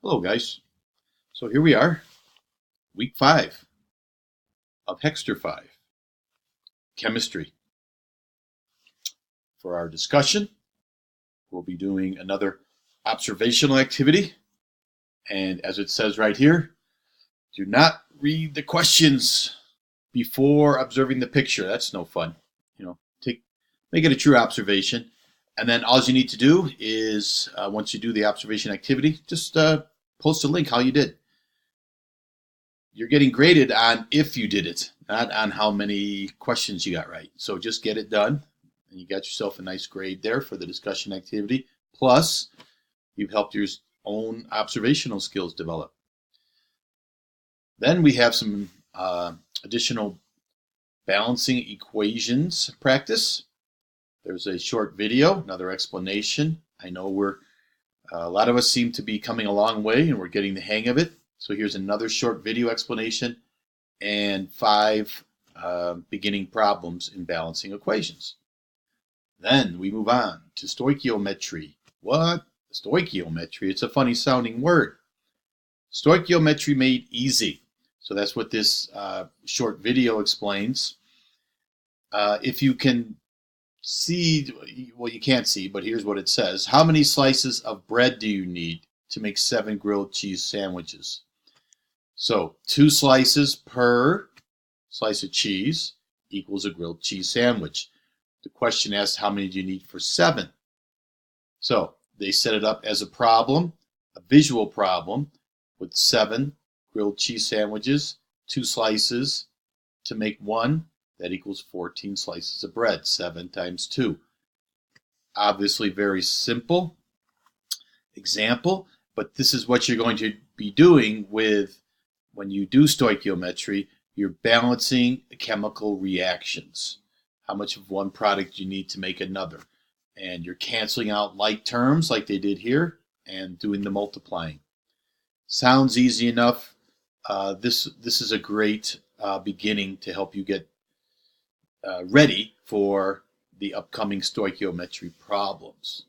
Hello, guys. So here we are, week 5 of Hexter 5, chemistry. For our discussion, we'll be doing another observational activity. And as it says right here, do not read the questions before observing the picture. That's no fun. Make it a true observation. And then all you need to do is, once you do the observation activity, just post a link how you did. You're getting graded on if you did it, not on how many questions you got right. So just get it done, and you got yourself a nice grade there for the discussion activity. Plus, you've helped your own observational skills develop. Then we have some additional balancing equations practice. There's a short video, another explanation. I know a lot of us seem to be coming a long way and we're getting the hang of it. So here's another short video explanation and 5 beginning problems in balancing equations. Then we move on to stoichiometry. What? Stoichiometry? It's a funny sounding word. Stoichiometry made easy. So that's what this short video explains. If you can see, well, you can't see, but here's what it says. How many slices of bread do you need to make 7 grilled cheese sandwiches? So 2 slices per slice of cheese equals a grilled cheese sandwich. The question asks, how many do you need for 7? So they set it up as a problem, a visual problem, with 7 grilled cheese sandwiches, 2 slices to make 1. That equals 14 slices of bread, 7 times 2. Obviously very simple example, but this is what you're going to be doing when you do stoichiometry. You're balancing chemical reactions. How much of one product you need to make another. And you're canceling out like terms like they did here and doing the multiplying. Sounds easy enough. This is a great beginning to help you get ready for the upcoming stoichiometry problems.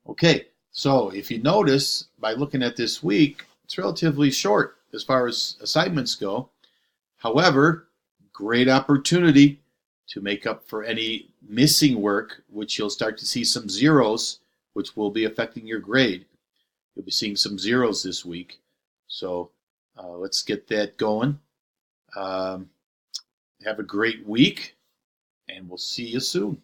Okay, so if you notice, by looking at this week, it's relatively short as far as assignments go. However, great opportunity to make up for any missing work, which you'll start to see some zeros, which will be affecting your grade. You'll be seeing some zeros this week. So let's get that going. Have a great week, and we'll see you soon.